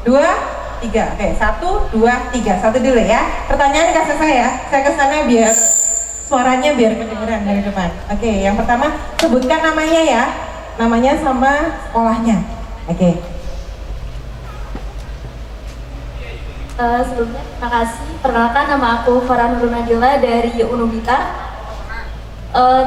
dua, tiga. Oke, satu, dua, tiga. Satu dulu ya. Pertanyaan kasih saya ke sana biar suaranya biar kedengeran dari depan. Oke, yang pertama sebutkan namanya ya, namanya sama sekolahnya. Oke. Sebelumnya terima kasih. Perkenalkan, nama aku Farah Nurul Nadila dari Unubita.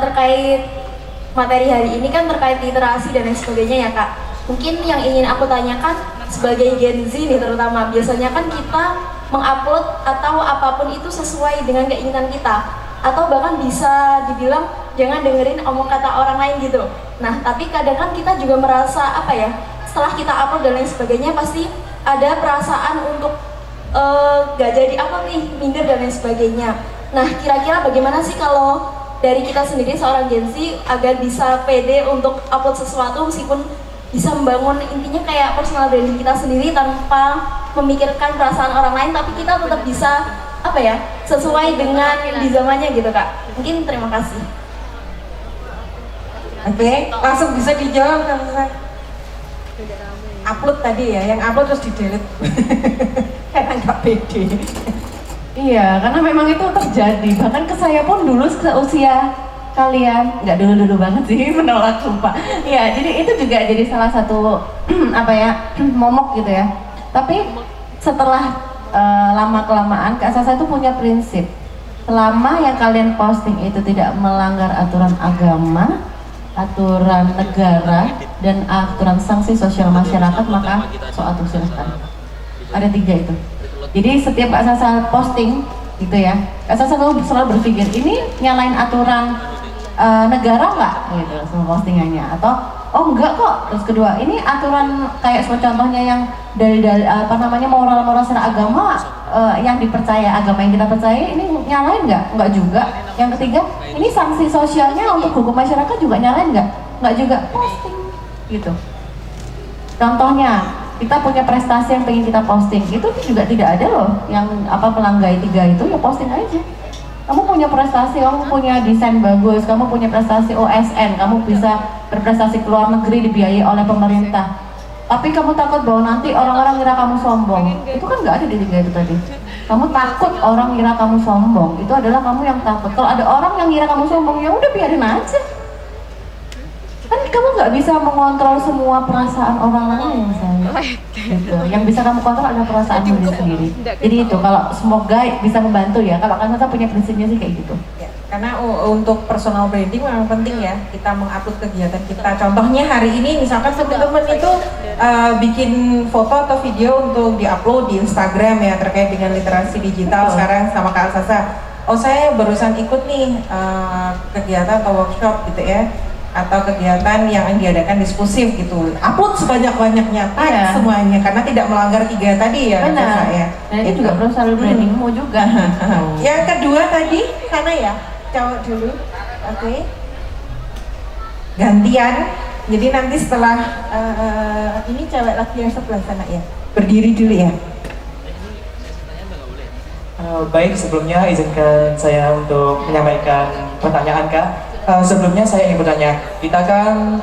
Terkait materi hari ini kan terkait literasi dan lain sebagainya ya Kak. Mungkin yang ingin aku tanyakan sebagai Gen Z nih terutama, biasanya kan kita mengupload atau apapun itu sesuai dengan keinginan kita, atau bahkan bisa dibilang jangan dengerin omong kata orang lain gitu. Nah tapi kadang kan kita juga merasa apa ya, setelah kita upload dan lain sebagainya pasti ada perasaan untuk gak jadi apa nih, minder dan lain sebagainya. Nah kira-kira bagaimana sih kalau dari kita sendiri seorang Gen Z agar bisa pede untuk upload sesuatu meskipun bisa membangun intinya kayak personal branding kita sendiri tanpa memikirkan perasaan orang lain, tapi kita tetap bisa apa ya, sesuai dengan di zamannya gitu Kak. Mungkin terima kasih. Oke, langsung bisa dijawab kan saya. Upload tadi ya, yang upload terus di-delete. Karena nggak pede. Iya, karena memang itu terjadi. Bahkan ke saya pun dulu seusia kalian, nggak dulu-dulu banget sih, menolak sumpah. Iya, jadi itu juga jadi salah satu apa ya, momok gitu ya. Tapi setelah lama-kelamaan, Kak Sasa itu punya prinsip. Selama yang kalian posting itu tidak melanggar aturan agama, aturan negara, dan aturan sanksi sosial masyarakat, maka so atuh silahkan. Ada 3 itu. Jadi setiap Kak Sasa posting gitu ya, Kak Sasa selalu berpikir ini nyalain aturan negara nggak gitu semua postingannya, atau oh enggak kok. Terus kedua, ini aturan kayak contohnya yang dari apa namanya moral secara agama yang dipercaya, agama yang kita percaya, ini nyalain nggak juga. Yang ketiga, ini sanksi sosialnya untuk hukum masyarakat juga nyalain nggak juga, posting gitu. Contohnya kita punya prestasi yang pengen kita posting, itu juga tidak ada loh yang apa pelanggai 3 itu, ya posting aja. Kamu punya prestasi, kamu punya desain bagus, kamu punya prestasi OSN, kamu bisa berprestasi ke luar negeri dibiayai oleh pemerintah, tapi kamu takut bahwa nanti orang-orang ngira kamu sombong, itu kan nggak ada di 3 itu tadi. Kamu takut orang ngira kamu sombong, itu adalah kamu yang takut. Kalau ada orang yang ngira kamu sombong, ya udah biarin aja. Kan kamu nggak bisa mengontrol semua perasaan orang lain, saya. Gitu. Yang bisa kamu kontrol adalah perasaan diri sendiri. Jadi itu, kalau semoga bisa membantu ya. Kalau kan kita punya prinsipnya sih kayak gitu. Ya, karena untuk personal branding memang penting ya, kita mengupload kegiatan kita. Contohnya hari ini misalkan teman-teman itu bikin foto atau video untuk diupload di Instagram ya, terkait dengan literasi digital sekarang sama Kak Sasa. Oh saya barusan ikut nih kegiatan atau workshop gitu ya, atau kegiatan yang diadakan diskursif gitu, upload sebanyak-banyaknya, tag semuanya, karena tidak melanggar 3 tadi ya. Benar. Ya. Nah itu juga personal brandingmu juga. Yang kedua tadi sana ya, cowok dulu. Oke. Gantian. Jadi nanti setelah ini cewek lagi yang sebelah sana ya. Berdiri dulu ya. Baik, sebelumnya izinkan saya untuk menyampaikan pertanyaan Kak. Sebelumnya saya ingin bertanya, kita kan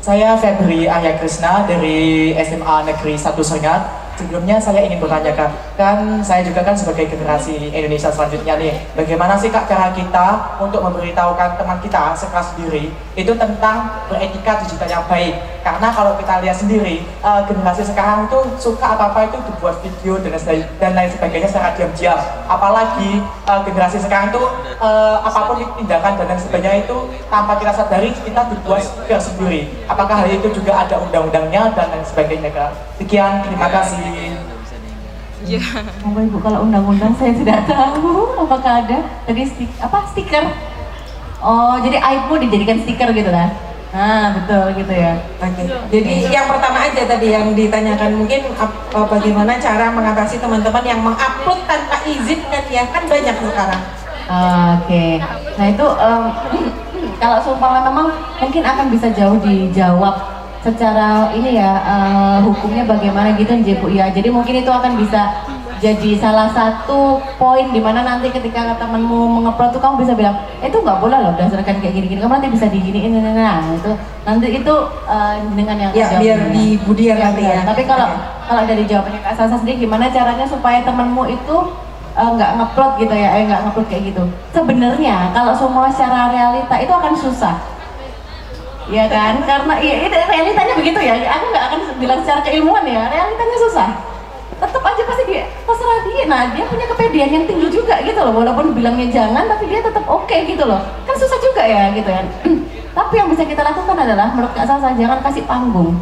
saya Febri Arya Krisna dari SMA Negeri 1 Seringat. Sebelumnya saya ingin bertanya Kak, kan saya juga kan sebagai generasi Indonesia selanjutnya nih, bagaimana sih Kak cara kita untuk memberitahukan teman kita sekelas sendiri itu tentang beretika digital yang baik? Karena kalau kita lihat sendiri, generasi sekarang tuh suka apa-apa itu dibuat video dan lain sebagainya secara diam-diam. Apalagi generasi sekarang tuh apapun tindakan dan lain sebagainya itu tanpa kita sadari kita dibuat sendiri. Apakah hal itu juga ada undang-undangnya dan lain sebagainya Kak? Sekian, terima kasih. Monggo Ibu, kalau undang-undang saya tidak tahu apakah ada. Tadi stiker. Oh, jadi iPhone dijadikan stiker gitu kan? Nah, betul gitu ya. Oke. Jadi yang pertama aja tadi yang ditanyakan, mungkin bagaimana cara mengatasi teman-teman yang mengupload tanpa izin kan ya, kan banyak sekarang. Oke. Nah itu kalau seumpama memang mungkin akan bisa jauh dijawab secara ini ya, hukumnya bagaimana gitu Bu ya. Jadi mungkin itu akan bisa jadi salah satu poin dimana nanti ketika temenmu mengupload tuh kamu bisa bilang itu nggak boleh loh berdasarkan kayak gini-gini, kamu nanti bisa diginiin, nah itu nanti itu dengan yang Ya biar di Budiar nanti ya. Tapi kalau dari jawabannya Kak Sasa sendiri, gimana caranya supaya temenmu itu nggak ngupload gitu ya, nggak ngupload kayak gitu. Sebenarnya kalau semua secara realita itu akan susah, ya kan? Karena ya, realitanya begitu ya. Aku nggak akan bilang secara keilmuan ya, realitanya susah. Tetap aja pasti dia terserah dia. Nah dia punya kepedean yang tinggi juga gitu loh. Walaupun bilangnya jangan, tapi dia tetap oke gitu loh. Kan susah juga ya gitu kan. Tapi yang bisa kita lakukan adalah menurut Kak Sasa jangan kasih panggung.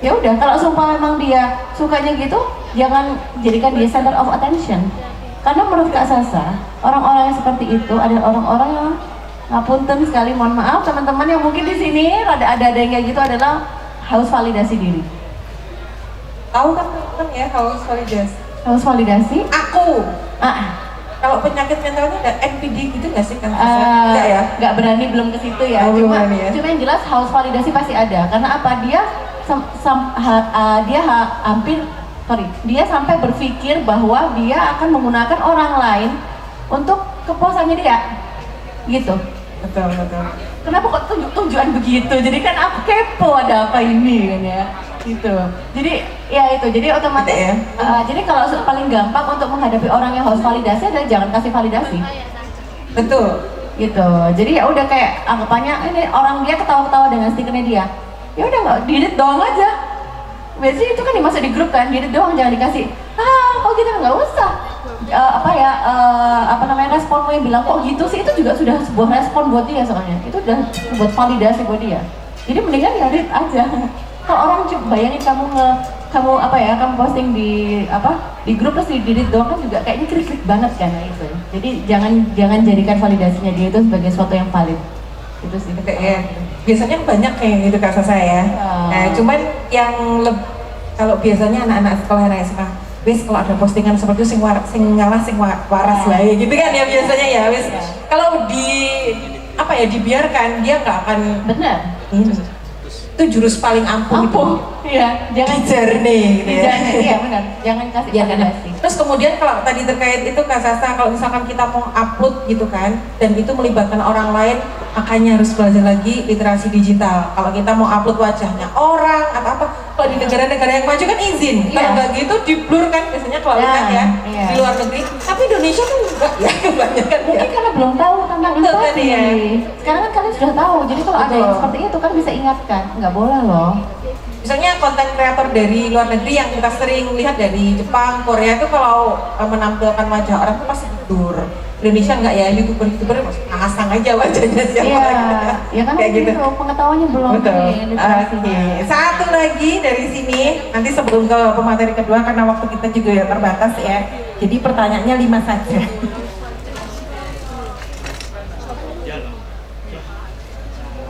Ya udah, kalau sumpah memang dia sukanya gitu, jangan jadikan dia center of attention. Karena menurut Kak Sasa, orang-orang yang seperti itu adalah orang-orang yang ngapunten sekali, mohon maaf teman-teman yang mungkin di sini ada yang kayak gitu adalah haus validasi diri. Tahu kan teman ya haus validasi? Haus validasi? Aku. Kalau penyakit mentalnya ada NPD gitu nggak sih kan? Enggak ya? Nggak berani, belum ke situ ya. Oh, belum berani ya. Cuma yang jelas haus validasi pasti ada. Karena apa? Dia dia sampai berpikir bahwa dia akan menggunakan orang lain untuk kepuasannya dia, gitu. Betul. Kenapa kok tunjukan begitu? Jadi kan aku kepo ada apa ini kan ya, gitu. Jadi ya itu, jadi otomatis. Gitu ya? Jadi kalau paling gampang untuk menghadapi orang yang haus validasi adalah jangan kasih validasi. Betul. Gitu. Jadi ya udah kayak anggapannya ini orang dia ketawa-ketawa dengan stikernya dia. Ya udah nggak, delete doang aja. Biasanya itu kan dimasuk di grup kan, delete doang, jangan dikasih. Oh gitu, nggak usah. Responmu yang bilang kok gitu sih, itu juga sudah sebuah respon buat dia soalnya. Itu udah buat validasi buat dia. Jadi mendingan ya delete aja. Kalau orang bayangin kamu kamu posting di grup terus di delete doang kan juga kayaknya krik-krik banget kan itu. Jadi jangan jadikan validasinya dia itu sebagai sesuatu yang valid. Itu sih. Ya. Biasanya banyak kayak gitu Kak Sasa ya. Nah, cuman yang kalau biasanya anak-anak sekolah anak SMA, wis kalau ada postingan seperti itu sing waras lah ya gitu kan ya biasanya ya wis. Kalau dibiarkan dia nggak akan benar. Itu jurus paling ampuh itu. Iya, jangan dijarne gitu ya. Iya benar, jangan kasih validasi. Terus kemudian kalau tadi terkait itu Kak Sasa, kalau misalkan kita mau upload gitu kan, dan itu melibatkan orang lain, makanya harus belajar lagi literasi digital. Kalau kita mau upload wajahnya orang atau apa, kalau di negara-negara yang maju kan izin. Kalau nggak gitu di blur kan biasanya kalau lihat ya di luar negeri. Tapi Indonesia kan enggak ya kebanyakan. Mungkin karena belum tahu tentang itu tadi. Ya. Sekarang kan kalian sudah tahu, jadi kalau ada yang seperti itu kan bisa ingatkan, nggak boleh loh. Misalnya konten kreator dari luar negeri yang kita sering lihat dari Jepang, Korea itu kalau menampilkan wajah orang itu pasti blur. Indonesia enggak ya, youtuber pasang aja wajahnya siapa gitu. Ya kan kayak gitu. Pengetahuannya belum. Betul. Satu lagi dari sini, nanti sebelum ke pemateri kedua karena waktu kita juga ya terbatas ya. Jadi pertanyaannya 5 saja.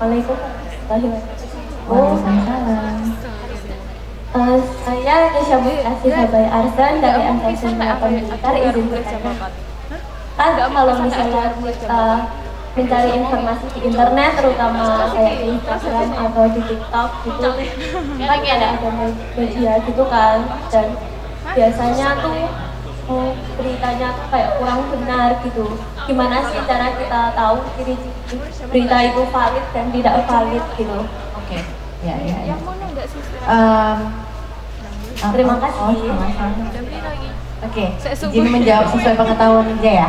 Waalaikumsalam. Saya Desya Kasih Sabai Arsan dari Angkatan 8 Blitar, izin bertanya. Kan kalau misalnya kita mencari informasi di internet, terutama kayak di Instagram atau di TikTok gitu, kan ada media gitu kan, dan biasanya tuh beritanya tuh kayak kurang benar gitu. Gimana sih cara kita tahu ciri-ciri berita itu valid dan tidak valid gitu? Oke. Ya. Terima kasih. Oke, izin menjawab sesuai pengetahuan aja ya.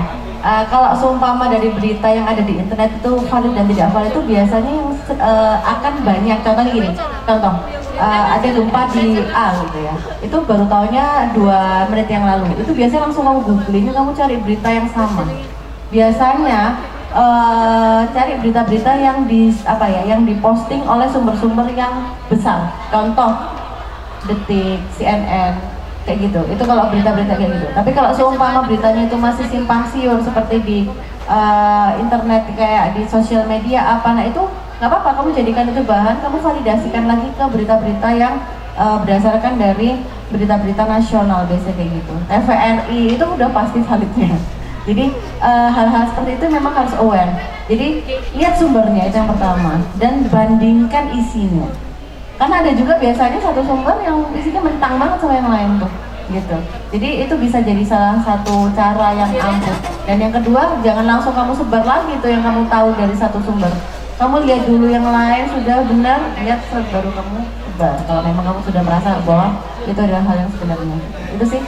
Kalau seumpama dari berita yang ada di internet itu valid dan tidak valid itu biasanya yang akan banyak. Contohnya gini, ada gempa di A gitu ya. Itu baru tahunya 2 menit yang lalu. Itu biasanya langsung kamu googling, kamu cari berita yang sama. Biasanya cari berita-berita yang yang diposting oleh sumber-sumber yang besar. Contoh Detik, CNN, kayak gitu. Itu kalau berita-berita kayak gitu. Tapi kalau seumpama beritanya itu masih simpang siur seperti di internet kayak di sosial media nah itu nggak apa-apa, kamu jadikan itu bahan, kamu validasikan lagi ke berita-berita yang berdasarkan dari berita-berita nasional biasanya kayak gitu. TVRI itu udah pasti validnya. Jadi hal-hal seperti itu memang harus aware. Jadi lihat sumbernya itu yang pertama dan bandingkan isinya. Karena ada juga biasanya satu sumber yang isinya mentang banget sama yang lain tuh. gitu. Jadi itu bisa jadi salah satu cara yang ampuh. Dan yang kedua, jangan langsung kamu sebar lagi tuh yang kamu tahu dari satu sumber. Kamu lihat dulu yang lain sudah benar, lihat baru kamu sebar. Kalau memang kamu sudah merasa bahwa itu adalah hal yang sebenarnya. Itu sih.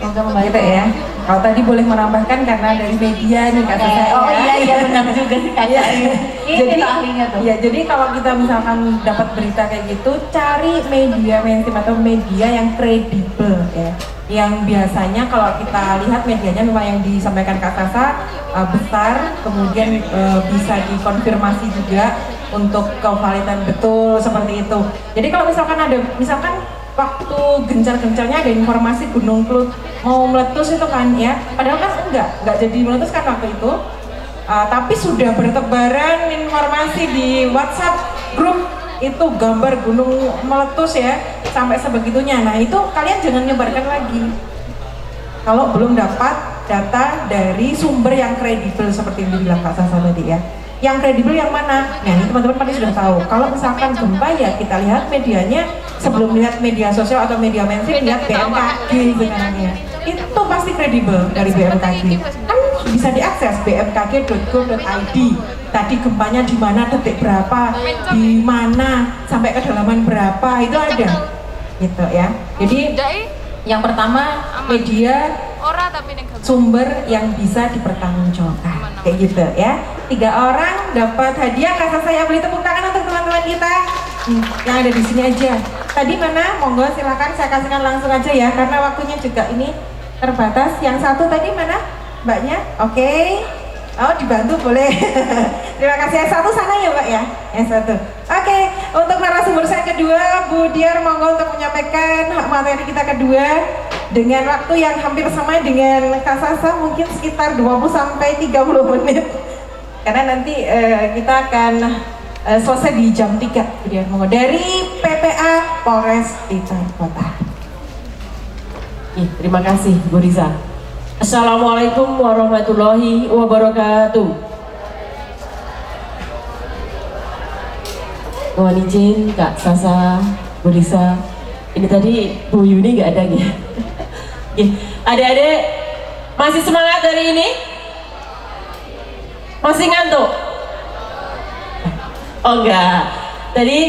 Semoga membantu Gitu ya. Kalau tadi boleh menambahkan karena dari media nih kata saya. Oh iya benar juga sih Kak. Ini Jadi ahlinya tuh. ya, jadi kalau kita misalkan dapat berita kayak gitu, cari media mainstream atau media yang kredibel ya. Yang biasanya kalau kita lihat medianya memang yang disampaikan Kak Sasa besar, kemudian bisa dikonfirmasi juga untuk kevalidan betul seperti itu. Jadi kalau misalkan ada, misalkan waktu gencar-gencarnya ada informasi Gunung Kelut mau meletus itu kan ya, padahal kan enggak jadi meletus kan waktu itu. Tapi sudah bertebaran informasi di WhatsApp grup itu gambar gunung meletus ya, sampai sebegitunya. Nah itu kalian jangan nyebarkan lagi kalau belum dapat data dari sumber yang kredibel seperti yang dibilang Kak Sasa tadi ya. Yang kredibel yang mana? Nah ini teman-teman pasti sudah tahu. Kalau misalkan gempa ya kita lihat medianya, sebelum lihat media sosial atau media mainstream, lihat BMKG sekarang ya. Itu pasti kredibel dari BMKG. Kan bisa diakses bmkg.go.id. Tadi gempanya di mana, detik berapa, di mana, sampai kedalaman berapa, itu ada. Gitu ya. Jadi yang pertama media sumber yang bisa dipertanggungjawabkan, kayak gitu ya. 3 orang dapat hadiah. Kak saya beli tepuk tangan untuk teman-teman kita yang ada di sini aja. Tadi mana? Monggo silakan saya kasihkan langsung aja ya, karena waktunya juga ini terbatas. Yang satu tadi mana mbaknya? Oke. Oh dibantu boleh. Terima kasih. Yang satu sana ya mbak ya. Yang satu. Oke. Untuk narasumber saya kedua, Bu Diar, monggo untuk menyampaikan materi kita kedua dengan waktu yang hampir sama dengan Kak Sasa, mungkin sekitar 20 sampai 30 menit. Karena nanti kita akan selesai di jam 3. Bu Diar, monggo dari PPA Polres Blitar Kota. Terima kasih Bu Riza. Assalamualaikum warahmatullahi wabarakatuh. Mohon izin Kak Sasa, Bu Riza. Ini tadi Bu Yuni nggak ada nih. Adik-adik masih semangat hari ini? Masih ngantuk? Oh enggak. Tadi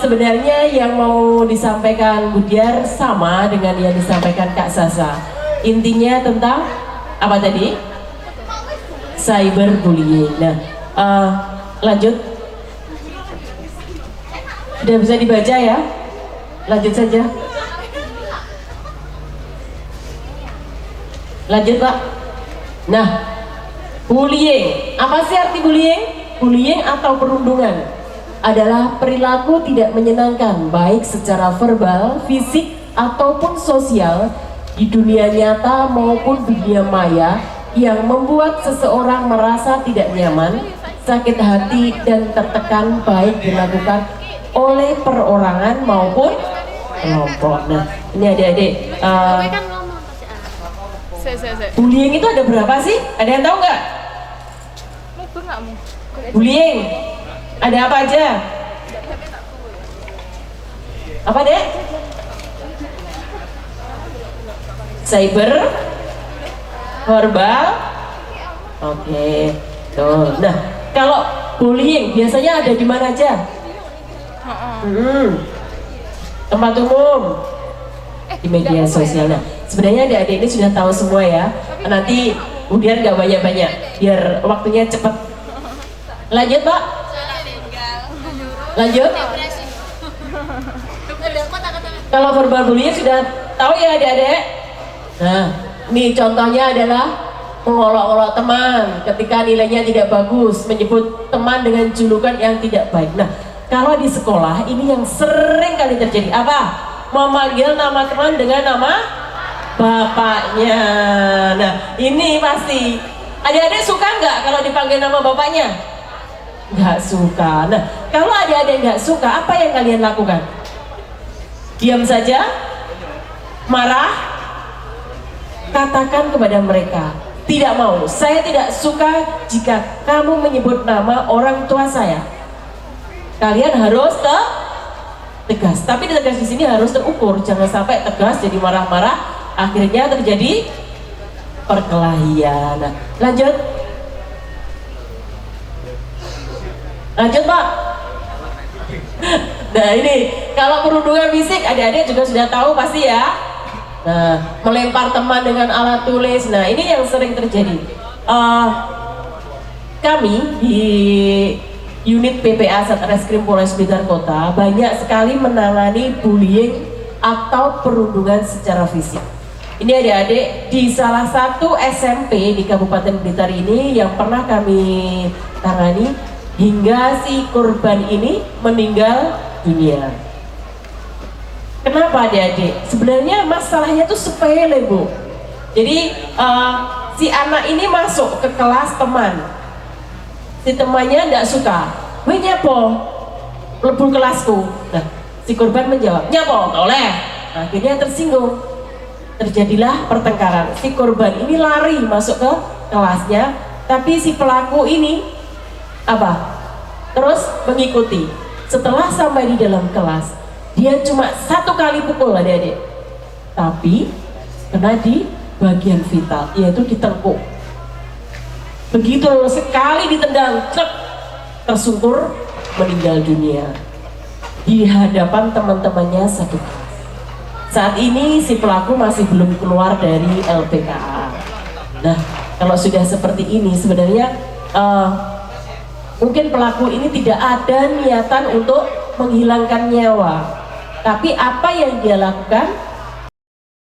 sebenarnya yang mau disampaikan Bu Diar sama dengan yang disampaikan Kak Sasa. Intinya tentang apa tadi? Cyberbullying. Nah, lanjut. Sudah bisa dibaca ya? Lanjut saja. Lanjut Pak. Nah, bullying. Apa sih arti bullying? Bullying atau perundungan adalah perilaku tidak menyenangkan baik secara verbal, fisik, ataupun sosial di dunia nyata maupun dunia maya yang membuat seseorang merasa tidak nyaman, sakit hati, dan tertekan baik dilakukan oleh perorangan maupun kelompok. Nah, ini adik-adik, bullying itu ada berapa sih? Ada yang tahu nggak? Bullying ada apa aja? Apa dek? Cyber, verbal, oke. Tuh. Nah, kalau bullying biasanya ada di mana aja? Tempat umum, di media sosial. Nah, sebenarnya adik-adik ini sudah tahu semua ya. Nanti biar nggak banyak-banyak, biar waktunya cepat. Lanjut Pak. Lanjut. Kalau verbal bullying sudah tahu ya adik-adik. Nah, ini contohnya adalah mengolok-olok teman ketika nilainya tidak bagus, menyebut teman dengan julukan yang tidak baik. Nah, kalau di sekolah ini yang sering kali terjadi apa? Memanggil nama teman dengan nama bapaknya. Nah, ini pasti adik-adik suka nggak kalau dipanggil nama bapaknya? Nggak suka. Nah, kalau adik-adik nggak suka, apa yang kalian lakukan? Diam saja? Marah? Katakan kepada mereka, tidak mau, saya tidak suka jika kamu menyebut nama orang tua saya. Kalian harus tegas. Tapi tegas di sini harus terukur, jangan sampai tegas jadi marah-marah, akhirnya terjadi perkelahian. Nah, lanjut Pak. Nah ini kalau perundungan fisik adik-adik juga sudah tahu pasti ya. Nah, melempar teman dengan alat tulis, nah ini yang sering terjadi. Kami di unit PPA Satreskrim Polres Blitar Kota banyak sekali menangani bullying atau perundungan secara fisik. Ini adik-adik di salah satu SMP di Kabupaten Blitar ini yang pernah kami tangani hingga si korban ini meninggal dunia. Kenapa adik-adik? Sebenarnya masalahnya tuh sepele, Bu. Jadi si anak ini masuk ke kelas teman. Si temannya tidak suka. "Weh nyapo, lebu kelasku." Nah, si korban menjawab, "Nyapo, oleh." Nah, akhirnya tersinggung. Terjadilah pertengkaran. Si korban ini lari masuk ke kelasnya, tapi si pelaku ini terus mengikuti. Setelah sampai di dalam kelas, dia cuma satu kali pukul adik-adik, tapi kena di bagian vital, yaitu di tengkuk. Begitu sekali ditendang, tersungkur, meninggal dunia di hadapan teman-temannya satu kelas. Saat ini si pelaku masih belum keluar dari LPKA. Nah, kalau sudah seperti ini sebenarnya mungkin pelaku ini tidak ada niatan untuk menghilangkan nyawa, tapi apa yang dia lakukan